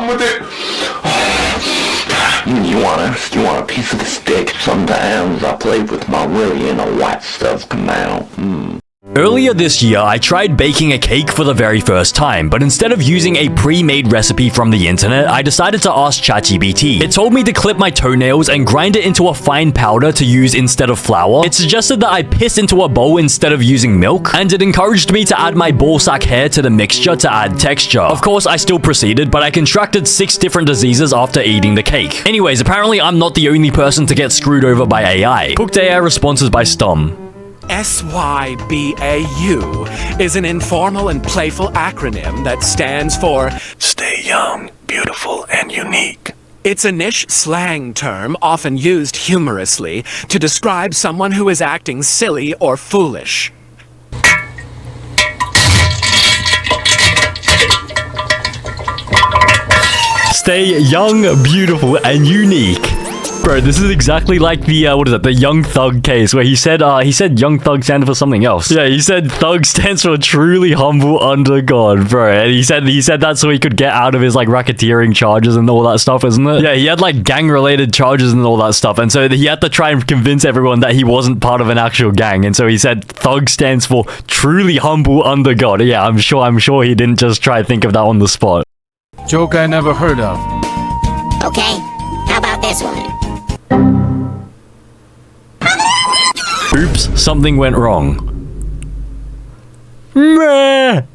done with it. You want a piece of the stick? Sometimes I play with my willy and the white stuff come out. Earlier this year, I tried baking a cake for the very first time, but instead of using a pre-made recipe from the internet, I decided to ask ChatGPT. It told me to clip my toenails and grind it into a fine powder to use instead of flour. It suggested that I piss into a bowl instead of using milk, and it encouraged me to add my ballsack hair to the mixture to add texture. Of course, I still proceeded, but I contracted 6 different diseases after eating the cake. Anyways, apparently I'm not the only person to get screwed over by AI. Cooked AI responses by Stum. SYBAU is an informal and playful acronym that stands for Stay Young, Beautiful, and Unique. It's a niche slang term often used humorously to describe someone who is acting silly or foolish. Stay young, beautiful, and unique. Bro, this is exactly like the, the Young Thug case, where he said Young Thug stands for something else. Yeah, he said Thug stands for truly humble under God, bro. And he said that so he could get out of his, like, racketeering charges and all that stuff, isn't it? Yeah, he had, like, gang-related charges and all that stuff, and so he had to try and convince everyone that he wasn't part of an actual gang, and so he said Thug stands for truly humble under God. Yeah, I'm sure he didn't just try to think of that on the spot. Joke I never heard of. Okay, how about this one? Oops, something went wrong. That's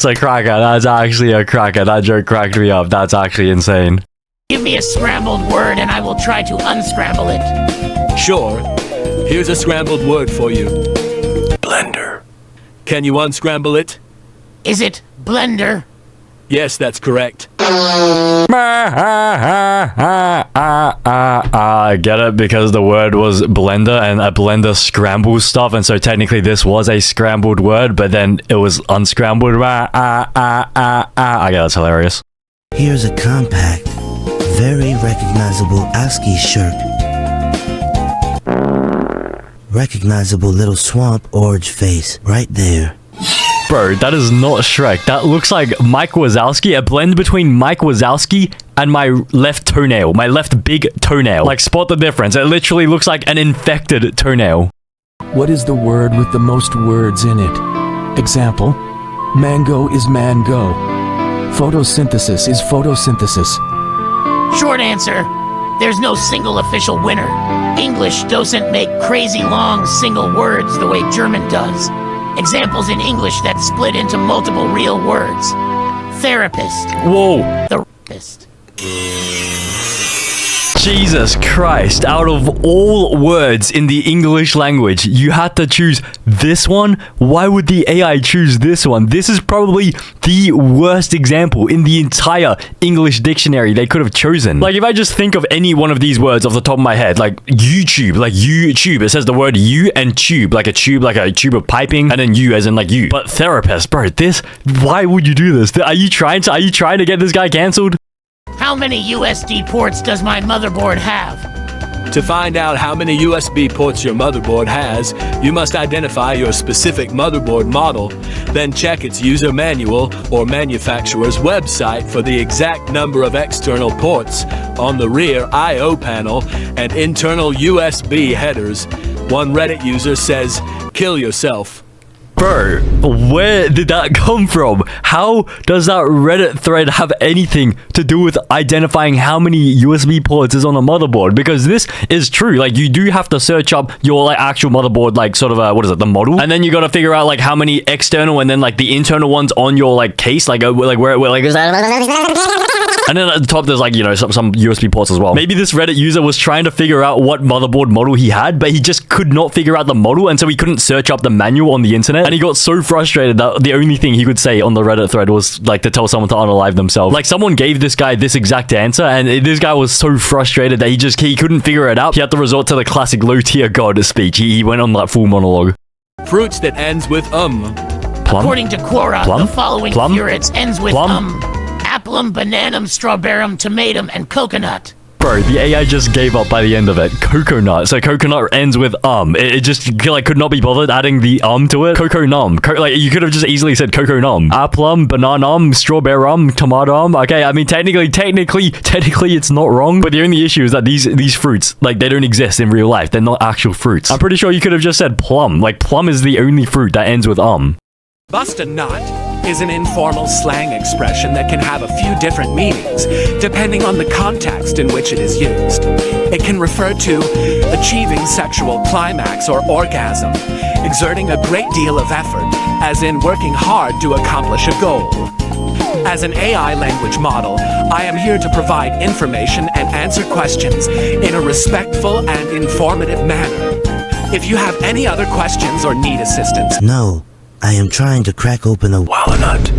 a cracker. That's actually a cracker. That joke cracked me up. That's actually insane. Give me a scrambled word and I will try to unscramble it. Sure. Here's a scrambled word for you. Blender. Can you unscramble it? Is it blender? Yes, that's correct. I get it, because the word was blender and a blender scrambles stuff, and so technically this was a scrambled word, but then it was unscrambled. I get that's hilarious. Here's a compact, very recognizable ASCII shirt. Recognizable little swamp orange face right there. Bro, that is not Shrek. That looks like Mike Wazowski, a blend between Mike Wazowski and my left toenail, my left big toenail. Like, spot the difference. It literally looks like an infected toenail. What is the word with the most words in it? Example, mango is mango. Photosynthesis is photosynthesis. Short answer, there's no single official winner. English doesn't make crazy long single words the way German does. Examples in English that split into multiple real words. Therapist. Whoa. The rapist. Jesus Christ, out of all words in the English language, you had to choose this one? Why would the AI choose this one? This is probably the worst example in the entire English dictionary they could have chosen. Like, if I just think of any one of these words off the top of my head, like YouTube, it says the word you and tube, like a tube of piping, and then you as in like you. But therapist, bro, why would you do this? Are you trying to get this guy cancelled? How many USB ports does my motherboard have? To find out how many USB ports your motherboard has, you must identify your specific motherboard model, then check its user manual or manufacturer's website for the exact number of external ports on the rear I/O panel and internal USB headers. One Reddit user says, "Kill yourself." Bro, where did that come from? How does that Reddit thread have anything to do with identifying how many USB ports is on a motherboard? Because this is true. Like, you do have to search up your like actual motherboard, like sort of the model, and then you got to figure out like how many external and then like the internal ones on your like case, like where like. And then at the top, there's like, some USB ports as well. Maybe this Reddit user was trying to figure out what motherboard model he had, but he just could not figure out the model, and so he couldn't search up the manual on the internet, and he got so frustrated that the only thing he could say on the Reddit thread was like to tell someone to unalive themselves. Like, someone gave this guy this exact answer, and this guy was so frustrated that he couldn't figure it out. He had to resort to the classic low-tier god speech. He went on that full monologue. Fruits that ends with Plum? According to Quora, Plum? the following Plum? furates ends with Plum? Applum, bananum, strawberrum, tomatum, and coconut. Bro, the AI just gave up by the end of it. Coconut. So coconut ends with It just like could not be bothered adding the to it. Coco num. Like you could have just easily said coco num. Applum, bananum, strawberry tomato. Okay, I mean technically it's not wrong, but the only issue is that these fruits, like they don't exist in real life. They're not actual fruits. I'm pretty sure you could have just said plum. Like plum is the only fruit that ends with Bust a nut is an informal slang expression that can have a few different meanings, depending on the context in which it is used. It can refer to achieving sexual climax or orgasm, exerting a great deal of effort, as in working hard to accomplish a goal. As an AI language model, I am here to provide information and answer questions in a respectful and informative manner. If you have any other questions or need assistance, No, I am trying to crack open a walnut.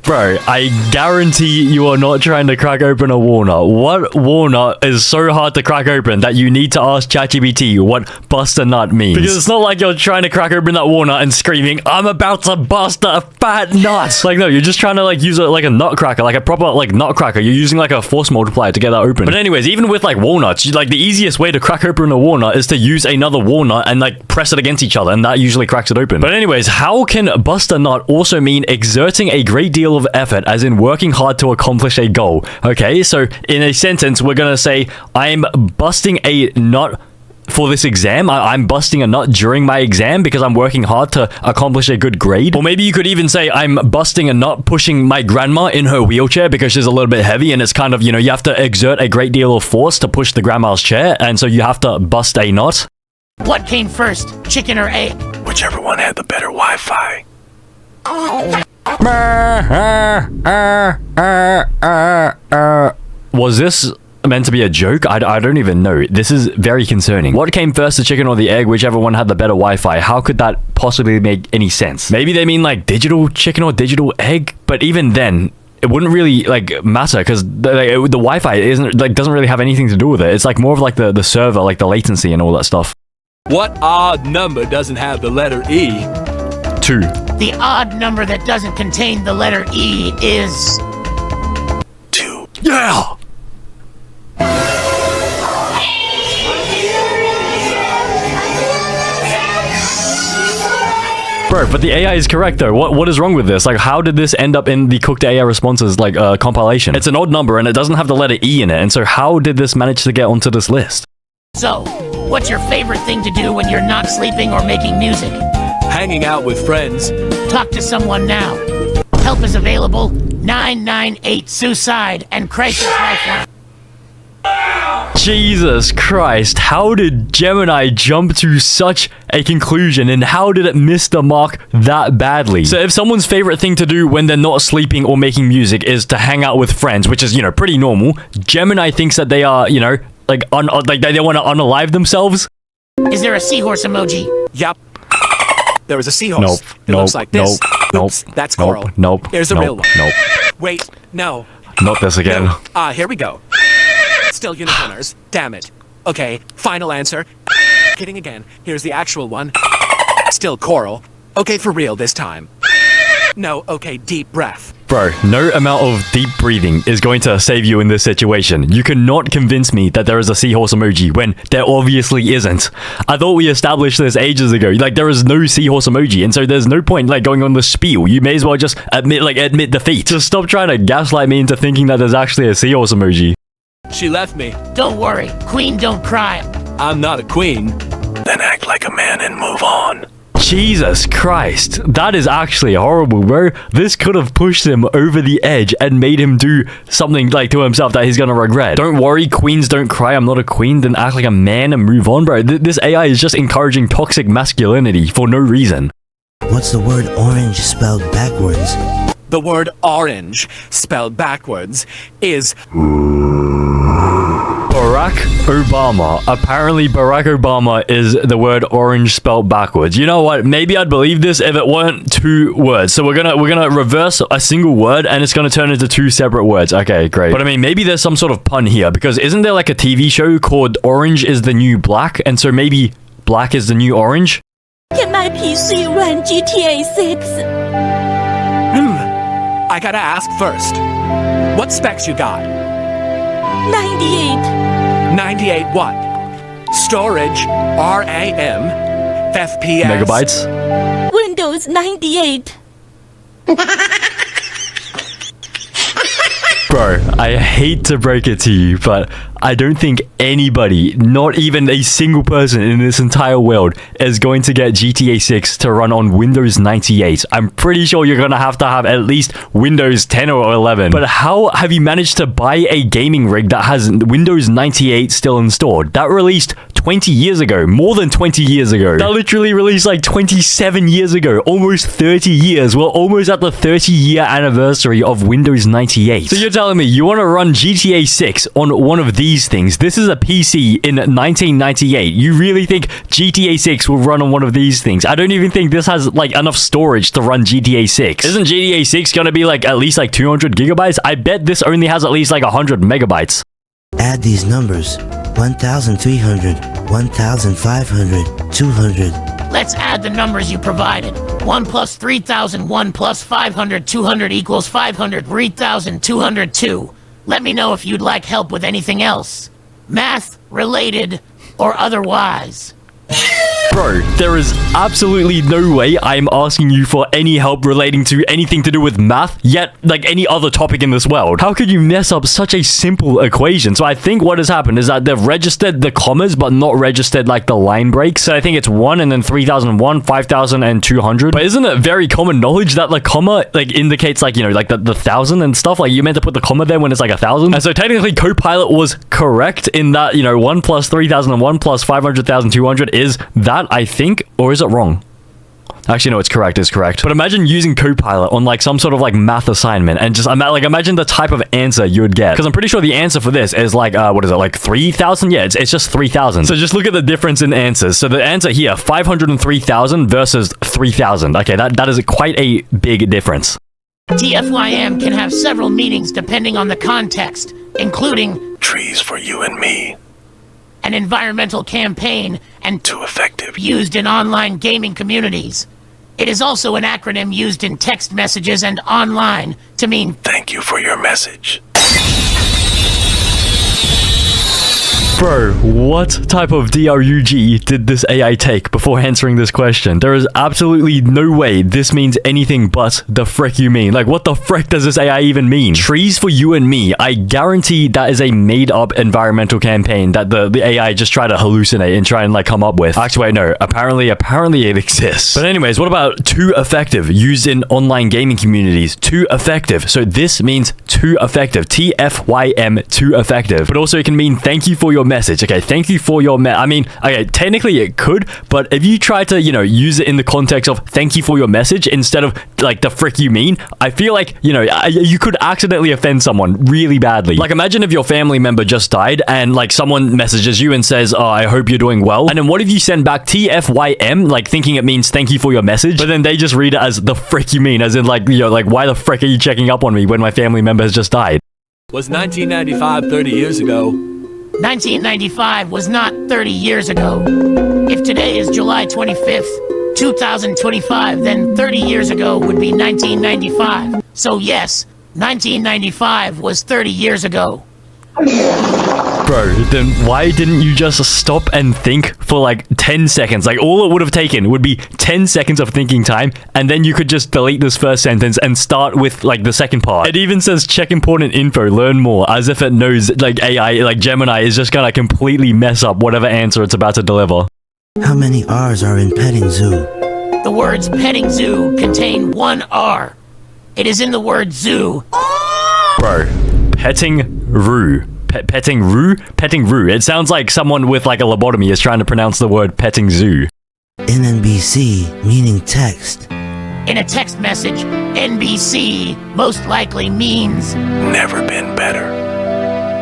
Bro, I guarantee you are not trying to crack open a walnut. What walnut is so hard to crack open that you need to ask ChatGPT what bust a nut means? Because it's not like you're trying to crack open that walnut and screaming, I'm about to bust a fat nut. Like, no, you're just trying to like use it like a nutcracker, like a proper like nutcracker. You're using like a force multiplier to get that open. But anyways, even with like walnuts, like the easiest way to crack open a walnut is to use another walnut and like press it against each other, and that usually cracks it open. But anyways, how can bust a nut also mean exerting a great deal of effort, as in working hard to accomplish a goal? Okay, so in a sentence, we're gonna say, I'm busting a nut for this exam. I'm busting a nut during my exam because I'm working hard to accomplish a good grade. Or maybe you could even say, I'm busting a nut pushing my grandma in her wheelchair because she's a little bit heavy, and it's kind of, you know, you have to exert a great deal of force to push the grandma's chair, and so you have to bust a nut. What came first, chicken or egg? Whichever one had the better Wi-Fi. Was this meant to be a joke? I don't even know. This is very concerning. What came first, the chicken or the egg? Whichever one had the better Wi-Fi. How could that possibly make any sense? Maybe they mean like digital chicken or digital egg, but even then, it wouldn't really like matter because the Wi-Fi isn't like doesn't really have anything to do with it. It's like more of like the server, like the latency and all that stuff. What odd number doesn't have the letter E? 2. The odd number that doesn't contain the letter E is... 2. Yeah! Bro, but the AI is correct though. What is wrong with this? Like, how did this end up in the cooked AI responses like compilation? It's an odd number and it doesn't have the letter E in it. And so how did this manage to get onto this list? So, what's your favorite thing to do when you're not sleeping or making music? Hanging out with friends. Talk to someone now. Help is available. 998 Suicide and Crisis Lifeline. Jesus Christ, how did Gemini jump to such a conclusion, and how did it miss the mark that badly? So if someone's favorite thing to do when they're not sleeping or making music is to hang out with friends, which is, you know, pretty normal, Gemini thinks that they are, you know, like they want to unalive themselves. Is there a seahorse emoji? Yep. There was a seahorse. Nope. It looks like this. Oops, that's coral. Nope. There's a real one. Nope. Wait, no. Not this again. No. Here we go. Still unicorners. Damn it. Okay, final answer. Kidding again. Here's the actual one. Still coral. Okay, for real this time. No, okay, deep breath. Bro, no amount of deep breathing is going to save you in this situation. You cannot convince me that there is a seahorse emoji when there obviously isn't. I thought we established this ages ago. Like, there is no seahorse emoji, and so there's no point, like, going on the spiel. You may as well just admit defeat. Just stop trying to gaslight me into thinking that there's actually a seahorse emoji. She left me. Don't worry. Queen don't cry. I'm not a queen. Then act like a man and move on. Jesus Christ, that is actually horrible, bro. This could have pushed him over the edge and made him do something like to himself that he's gonna regret. Don't worry, queens don't cry. I'm not a queen. Then act like a man and move on, bro. This AI is just encouraging toxic masculinity for no reason. What's the word orange spelled backwards? The word orange, spelled backwards, is... Barack Obama. Apparently, Barack Obama is the word orange spelled backwards. You know what? Maybe I'd believe this if it weren't 2 words. So we're gonna reverse a single word, and it's gonna turn into 2 separate words. Okay, great. But I mean, maybe there's some sort of pun here, because isn't there like a TV show called Orange is the New Black? And so maybe black is the new orange? Can my PC run GTA 6? I gotta ask first. What specs you got? 98. 98 what? Storage, RAM, FPS. Megabytes? Windows 98. Bro, I hate to break it to you, but I don't think anybody, not even a single person in this entire world, is going to get GTA 6 to run on Windows 98. I'm pretty sure you're going to have at least Windows 10 or 11. But how have you managed to buy a gaming rig that has Windows 98 still installed? That released 20 years ago, more than 20 years ago. That literally released like 27 years ago, almost 30 years. We're almost at the 30-year anniversary of Windows 98. So you're telling me you want to run GTA 6 on one of these things? This is a PC in 1998. You really think GTA 6 will run on one of these things? I don't even think this has like enough storage to run GTA 6. Isn't GTA 6 gonna be like at least like 200 gigabytes? I bet this only has at least like 100 megabytes. Add these numbers. 1,300, 1,500, 200. Let's add the numbers you provided. 1 plus 3,000, 1 plus 500, 200 equals 500, 3,202. Let me know if you'd like help with anything else. Math, related, or otherwise. Bro, there is absolutely no way I'm asking you for any help relating to anything to do with math, yet like any other topic in this world. How could you mess up such a simple equation? So I think what has happened is that they've registered the commas, but not registered like the line breaks. So I think it's 1 and then 3001, 5000 and 200. But isn't it very common knowledge that the comma like indicates like, you know, like the 1000 and stuff? Like you meant to put the comma there when it's like 1000. And so technically Copilot was correct in that, you know, 1 plus 3001 plus 500,200 is that, I think, or is it wrong? Actually, no, it's correct. It's correct. But imagine using Copilot on like some sort of like math assignment and just imagine the type of answer you would get. Because I'm pretty sure the answer for this is like, what is it? Like 3,000? Yeah, it's just 3,000. So just look at the difference in answers. So the answer here, 503,000 versus 3,000. Okay, that is quite a big difference. TFYM can have several meanings depending on the context, including Trees for you and me. an environmental campaign and Too effective. used in online gaming communities. It is also an acronym used in text messages and online to mean Thank you for your message. Bro, what type of DRUG did this AI take before answering this question? There is absolutely no way this means anything but the frick you mean. Like, what the frick does this AI even mean? Trees for you and me. I guarantee that is a made-up environmental campaign that the AI just tried to hallucinate and try and like come up with. Actually, wait, no. Apparently it exists. But anyways, what about too effective? Used in online gaming communities. Too effective. So this means too effective. TFYM, too effective. But also it can mean thank you for your message. Okay, thank you for your I mean, okay, technically it could, but if you try to, you know, use it in the context of thank you for your message instead of like the frick you mean, I feel like, you know, you could accidentally offend someone really badly. Like imagine if your family member just died and like someone messages you and says, oh, I hope you're doing well. And then what if you send back TFYM, like thinking it means thank you for your message, but then they just read it as the frick you mean, as in like, you know, like why the frick are you checking up on me when my family member has just died? Was 1995 30 years ago? 1995 was not 30 years ago. If today is July 25th, 2025, then 30 years ago would be 1995. So yes, 1995 was 30 years ago. Bro, then why didn't you just stop and think for like 10 seconds? Like all it would have taken would be 10 seconds of thinking time, and then you could just delete this first sentence and start with like the second part. It even says check important info, learn more, as if it knows like AI, like Gemini is just gonna completely mess up whatever answer it's about to deliver. How many R's are in petting zoo? The words petting zoo contain one R. It is in the word zoo. Bro, petting roo. Petting roo? Petting roo. It sounds like someone with like a lobotomy is trying to pronounce the word petting zoo. NNBC, meaning text. In a text message, NBC most likely means Never been better.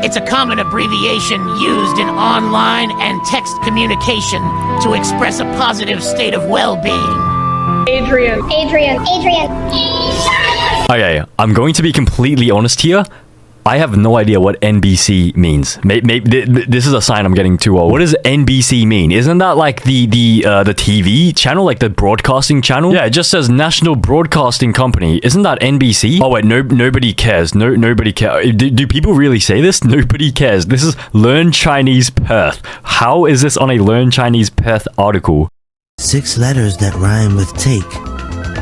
it's a common abbreviation used in online and text communication to express a positive state of well-being. Okay, I'm going to be completely honest here. I have no idea what NBC means. Maybe this is a sign I'm getting too old. What does NBC mean? Isn't that like the TV channel, like the broadcasting channel? Yeah, it just says National Broadcasting Company. Isn't that NBC? Oh wait, nobody cares. Nobody cares. Do people really say this? Nobody cares. This is Learn Chinese Perth. How is this on a Learn Chinese Perth article? 6 letters that rhyme with take.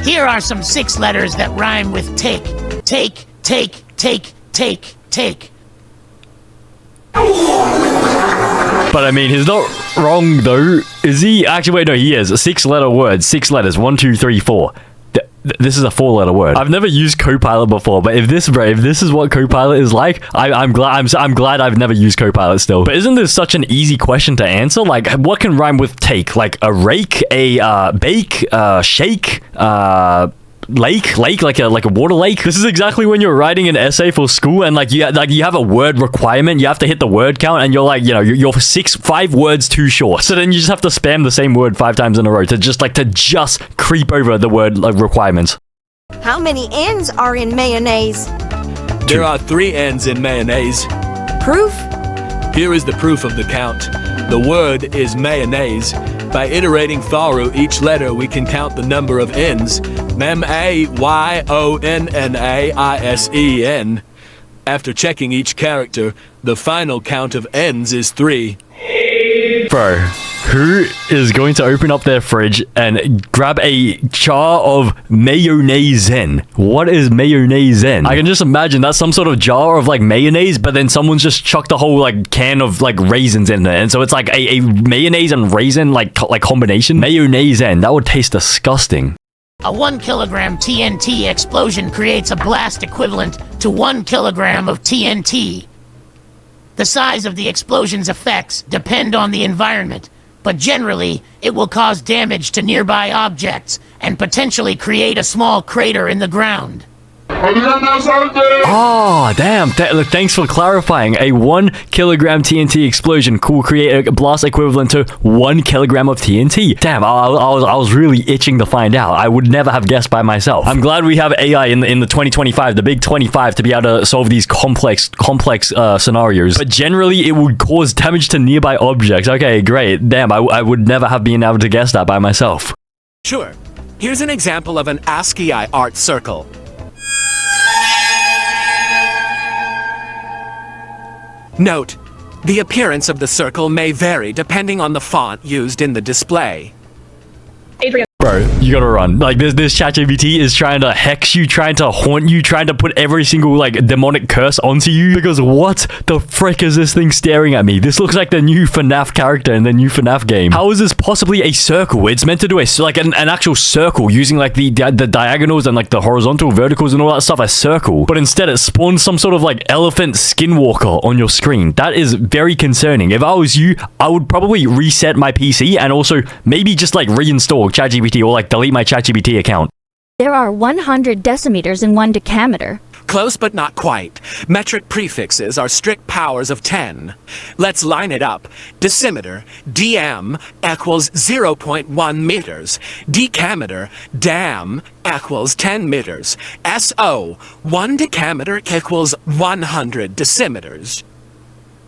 Here are some 6 letters that rhyme with take. Take, take, take, take, take. But I mean, he's not wrong though, is he? Actually, wait, no, he is. A 6-letter word, 6 letters, 1, 2, 3, 4. This is a 4-letter word. I've never used Copilot before, but if this is what Copilot is like, I'm glad I've never used Copilot still. But isn't this such an easy question to answer? Like, what can rhyme with take? Like a rake, a bake, shake, lake, like a water lake. This is exactly when you're writing an essay for school and you have a word requirement. You have to hit the word count and you're like, you're 5 words too short. So then you just have to spam the same word 5 times in a row to just creep over the word requirements. How many N's are in mayonnaise? There are 3 N's in mayonnaise. Proof? Here is the proof of the count. The word is mayonnaise. By iterating through each letter, we can count the number of N's. M-A-Y-O-N-N-A-I-S-E-N. After checking each character, the final count of N's is 3. Bro, who is going to open up their fridge and grab a jar of mayonnaise in? What is mayonnaise in? I can just imagine that's some sort of jar of mayonnaise, but then someone's just chucked a whole can of raisins in there, and so it's like a mayonnaise and raisin combination. Mayonnaise in, that would taste disgusting. A 1 kilogram TNT explosion creates a blast equivalent to 1 kilogram of TNT. The size of the explosion's effects depend on the environment, but generally, it will cause damage to nearby objects and potentially create a small crater in the ground. Oh, damn. Thanks for clarifying. A 1 kilogram TNT explosion could create a blast equivalent to 1 kilogram of TNT. Damn, I was really itching to find out. I would never have guessed by myself. I'm glad we have AI in the 2025, the big 25, to be able to solve these complex scenarios. But generally, it would cause damage to nearby objects. Okay, great. Damn, I would never have been able to guess that by myself. Sure. Here's an example of an ASCII art circle. Note, the appearance of the circle may vary depending on the font used in the display. Bro, you gotta run. This ChatGPT is trying to hex you, trying to haunt you, trying to put every single demonic curse onto you. Because what the frick is this thing staring at me? This looks like the new FNAF character in the new FNAF game. How is this possibly a circle? It's meant to do an actual circle using the diagonals and the horizontal verticals and all that stuff, a circle. But instead it spawns some sort of elephant skinwalker on your screen. That is very concerning. If I was you, I would probably reset my PC and also maybe just reinstall ChatGPT or delete my ChatGPT account. There are 100 decimeters in 1 decameter. Close but not quite. Metric prefixes are strict powers of 10. Let's line it up. Decimeter, dm, equals 0.1 meters. Decameter, dam, equals 10 meters. SO, 1 decameter equals 100 decimeters.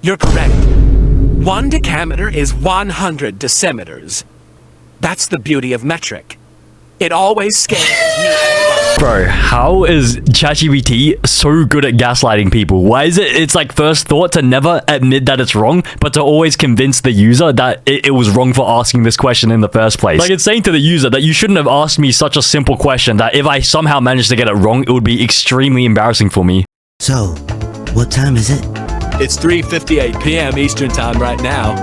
You're correct. 1 decameter is 100 decimeters. That's the beauty of metric. It always scales me. Bro, how is ChatGPT so good at gaslighting people? Why is it's first thought to never admit that it's wrong, but to always convince the user that it was wrong for asking this question in the first place? It's saying to the user that you shouldn't have asked me such a simple question, that if I somehow managed to get it wrong, it would be extremely embarrassing for me. So, what time is it? It's 3:58 p.m. Eastern Time right now.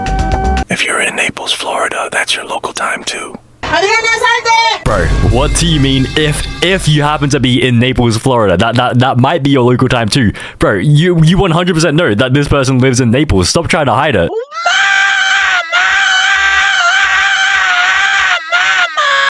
If you're in Naples, Florida, that's your local time too. Bro, what do you mean if you happen to be in Naples, Florida? That might be your local time too. Bro, you 100% know that this person lives in Naples. Stop trying to hide it.